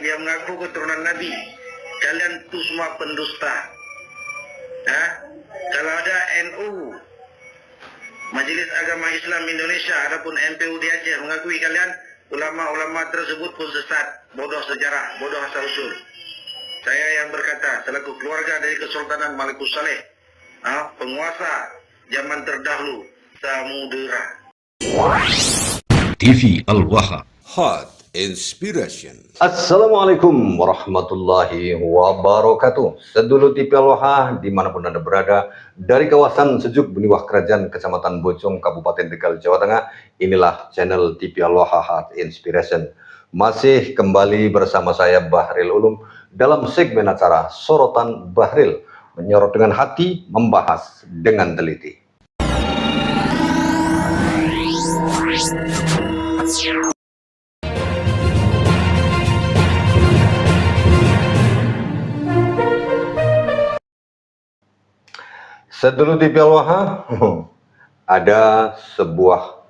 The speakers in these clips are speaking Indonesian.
yang mengaku keturunan Nabi. Kalian itu semua pendusta. Kalau ada NU, Majelis Agama Islam Indonesia, adapun MPU di Aceh mengakui kalian, ulama-ulama tersebut pun sesat, bodoh sejarah, bodoh asal usul. Saya yang berkata selaku keluarga dari Kesultanan Malikus Saleh, penguasa zaman terdahulu Samudera. TV Al-Waha, Hot Inspiration. Assalamualaikum warahmatullahi wabarakatuh. Sedulur TV Al-Waha dimanapun Anda berada, dari kawasan Sejuk Beniwah Kerajaan Kecamatan Bojong Kabupaten Tegal Jawa Tengah, inilah channel TV Al-Waha Hot Inspiration. Masih kembali bersama saya Bahril Ulum dalam segmen acara Sorotan Bahril, menyorot dengan hati, membahas dengan teliti. Sedulur TV Al-Waha, ada sebuah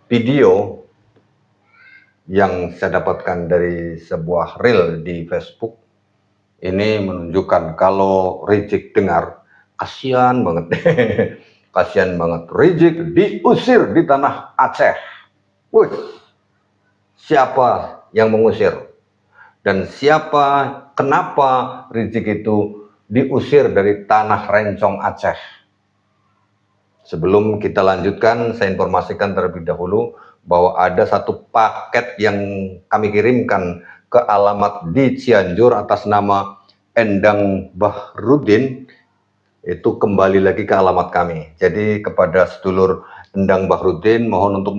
video yang saya dapatkan dari sebuah reel di Facebook. Ini menunjukkan kalau Rizik dengar, kasihan banget. Kasihan banget. Rizik diusir di tanah Aceh. Wih, siapa yang mengusir? Dan kenapa Rizik itu diusir dari tanah Rencong Aceh? Sebelum kita lanjutkan, saya informasikan terlebih dahulu bahwa ada satu paket yang kami kirimkan ke alamat di Cianjur atas nama Endang Bahrudin, itu kembali lagi ke alamat kami. Jadi kepada sedulur Endang Bahrudin, mohon untuk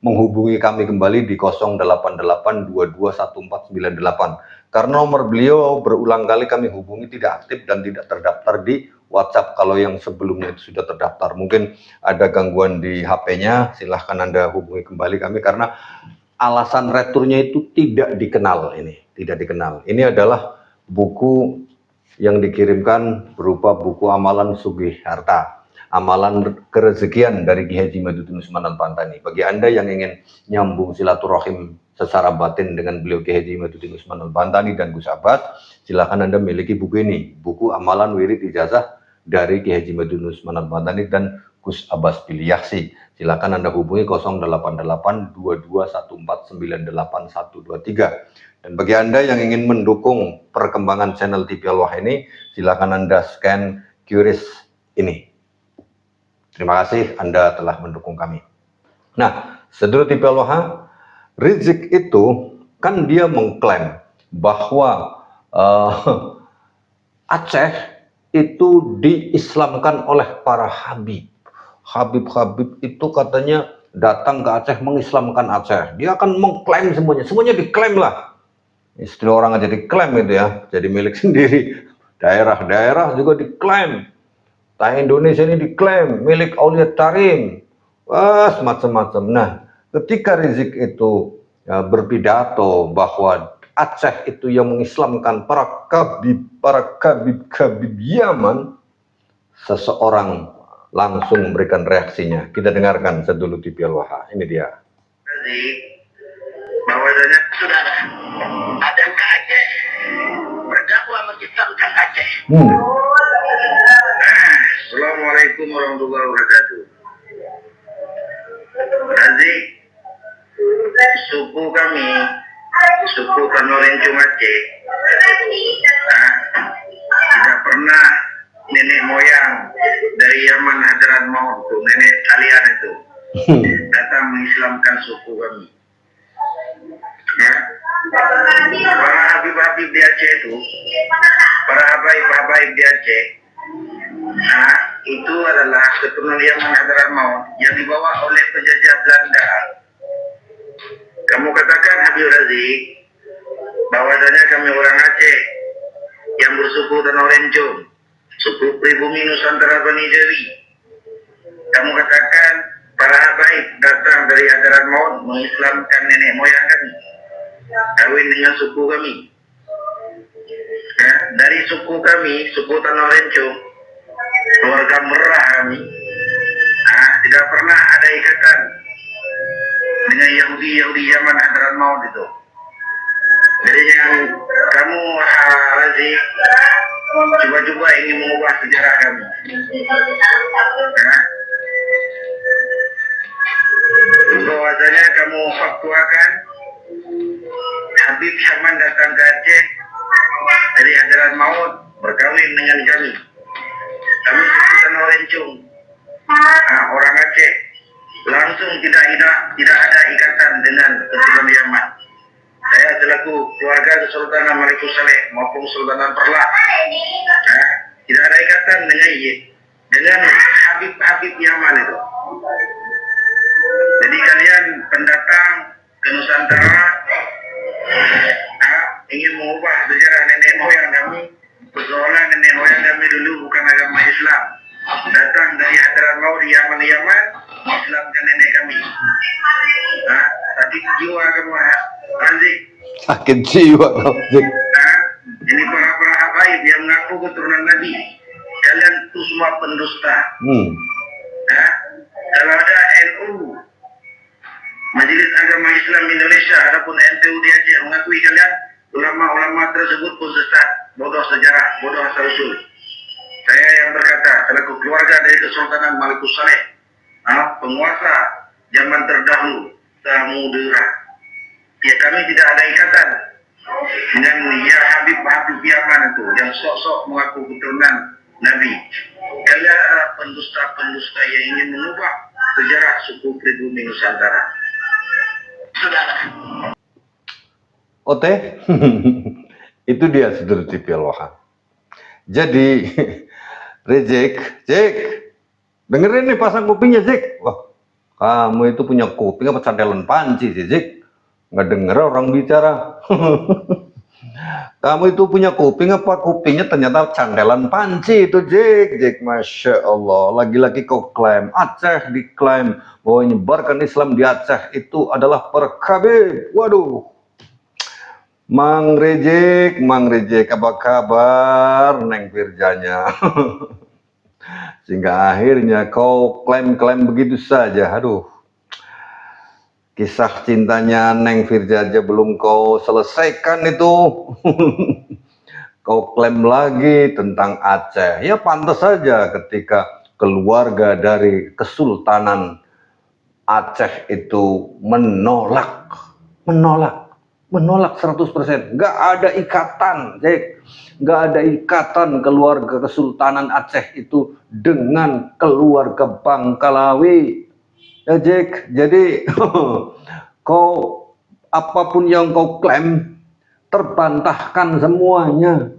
menghubungi kami kembali di 0882214998, karena nomor beliau berulang kali kami hubungi tidak aktif dan tidak terdaftar di WhatsApp. Kalau yang sebelumnya itu sudah terdaftar, mungkin ada gangguan di HP-nya, silahkan Anda hubungi kembali kami, karena alasan returnya itu tidak dikenal. Ini adalah buku yang dikirimkan berupa buku amalan Sugih Harta, amalan kerezekian dari Ki Haji Madudin Usman Al-Bantani. Bagi Anda yang ingin nyambung silaturahim secara batin dengan beliau Ki Haji Madudin Usman Al-Bantani dan Gus Abbas, silakan Anda miliki buku ini, buku amalan wirid ijazah dari Ki Haji Madudin Usman Al-Bantani dan Gus Abbas Piliyahsi. Silakan Anda hubungi 088221498123. Dan bagi Anda yang ingin mendukung perkembangan channel TV Al-Waha ini, silakan Anda scan QRIS ini. Terima kasih Anda telah mendukung kami. Nah, sedulur TV Al-Waha, Rizik itu kan dia mengklaim bahwa Aceh itu diislamkan oleh para habib. Habib-habib itu katanya datang ke Aceh mengislamkan Aceh. Dia akan mengklaim semuanya diklaim lah. Istilah orang aja diklaim itu ya, jadi milik sendiri. Daerah-daerah juga diklaim. Tanah Indonesia ini diklaim milik Aulia Tarim. Wah, semacam-macam. Nah, ketika Rizik itu berpidato bahwa Aceh itu yang mengislamkan para kabib Yaman, seseorang langsung memberikan reaksinya. Kita dengarkan sedulur TV Al-Waha. Ini dia. Bahwasanya saudara ada ke Aceh berdakwah mengislamkan Aceh. Assalamualaikum warahmatullahi wabarakatuh. Rizik, suku kami, suku Kanorencong Aceh, tidak pernah nenek moyang dari Yaman Hadrat Maut, nenek kalian itu datang mengislamkan suku kami. Para habib-habib di Aceh itu, para habaib-habaib di Aceh, itu adalah keturunan Yaman Hadrat Maut yang dibawa oleh penjajah Belanda. Kamu katakan Habib Rizik bahwasanya kami orang Aceh yang bersuku Tanah Rencong, suku pribumi Nusantara Bani Jari. Kamu katakan para habaib datang dari Hadrat Maut mengislamkan nenek moyang kami, kawin dengan suku kami. Dari suku kami, suku Tanah Rencong, keluarga merah kami, tidak pernah ada ikatan dengan Yahudi zaman Hadrat Maut itu. Jadi jangan kamu Razik coba-coba ingin mengubah sejarah kami. Nah, bahwasanya kamu faktuakan Habib Syaman datang ke Aceh dari Hadramaut Maut berkawin dengan kami. Kami sebutan Orencung, orang Aceh, langsung tidak ada ikatan dengan keturunan Yaman. Saya selaku keluarga Kesultanan Malikul Saleh maupun Kesultanan Perlak, tidak ada ikatan dengan Habib Yaman itu. Jadi kalian pendatang ke Nusantara ingin mengubah sejarah nenek moyang kami, persoalan nenek moyang kami dulu bukan agama Islam, datang dari Hadramaut di Yaman, Islamkan nenek kami. Sakit jiwa kamu Razik. Sakit jiwa kau, Zik. Ini para habaib yang mengaku keturunan Nabi, kalian itu semua pendusta. Kalau ada NU, Majelis Agama Islam Indonesia, adapun NTU di Aceh mengakui kalian ulama-ulama tersebut pun sesat, bodoh sejarah, bodoh asal-usul. Saya yang berkata, selaku keluarga dari Kesultanan Malikul Saleh, penguasa zaman terdahulu, Samudera, ya kami tidak ada ikatan dengan ya Habib Yaman itu yang sok-sok mengaku keturunan Nabi. Kalian adalah pendusta-pendusta yang ingin mengubah sejarah suku pribumi Nusantara. Oke, itu dia saudara TV Al-Wahab. Jadi, Rejek, Jek, dengerin nih pasang kupingnya, Jek. Wah, kamu itu punya kuping apa cantelan panci sih, Jek? Nggak denger orang bicara. Kamu itu punya kuping apa kupingnya ternyata cantelan panci itu, Jek. Masya Allah, lagi-lagi kau klaim, Aceh diklaim bahwa menyebarkan Islam di Aceh itu adalah perkabib. Waduh. Mang Rejek, apa kabar Neng Firjanya? Sehingga akhirnya kau klaim-klaim begitu saja. Aduh, kisah cintanya Neng Firja aja belum kau selesaikan itu. Kau klaim lagi tentang Aceh. Ya pantas saja ketika keluarga dari Kesultanan Aceh itu menolak 100%. Nggak ada ikatan, Jek. Nggak ada ikatan keluarga Kesultanan Aceh itu dengan keluarga Bangkalawi. Ya, Jek. Jadi kau apapun yang kau klaim terbantahkan semuanya.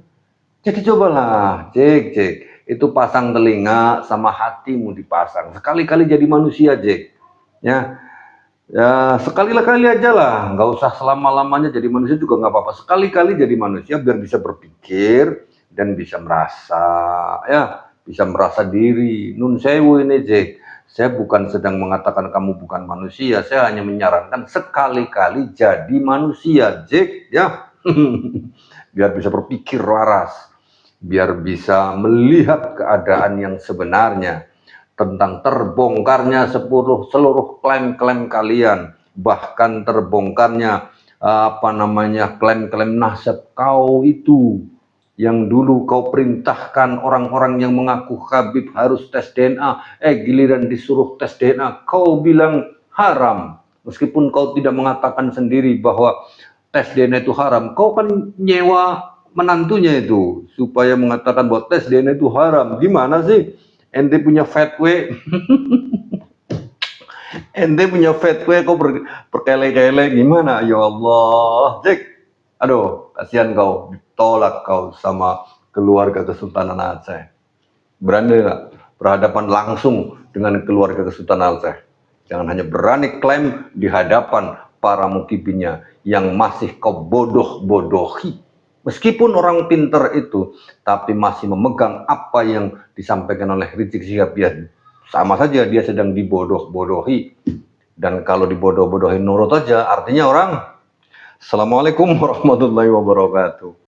Jadi cobalah, Jek. Itu pasang telinga sama hatimu dipasang. Sekali-kali jadi manusia, Jek. Ya, sekali-kali aja lah, nggak usah selama-lamanya jadi manusia juga nggak apa-apa. Sekali-kali jadi manusia biar bisa berpikir dan bisa merasa diri. Nun sewu ini, Jek. Saya bukan sedang mengatakan kamu bukan manusia, saya hanya menyarankan sekali-kali jadi manusia, Jek, ya. Biar bisa berpikir waras, biar bisa melihat keadaan yang sebenarnya tentang terbongkarnya seluruh klaim-klaim kalian, bahkan terbongkarnya klaim-klaim nasab kau itu yang dulu kau perintahkan orang-orang yang mengaku Habib harus tes DNA, giliran disuruh tes DNA kau bilang haram, meskipun kau tidak mengatakan sendiri bahwa tes DNA itu haram. Kau kan nyewa menantunya itu supaya mengatakan bahwa tes DNA itu haram. Gimana sih? Ente punya fatwa, kau berkele-kele gimana? Ya Allah, Jek. Aduh, kasihan kau, ditolak kau sama keluarga Kesultanan Aceh. Berani nggak berhadapan langsung dengan keluarga Kesultanan Aceh? Jangan hanya berani klaim di hadapan para mukibinya yang masih kau bodoh-bodohi. Meskipun orang pinter itu, tapi masih memegang apa yang disampaikan oleh Rizik Syihab, sama saja dia sedang dibodoh-bodohi. Dan kalau dibodoh-bodohi nurut aja, artinya orang. Assalamualaikum warahmatullahi wabarakatuh.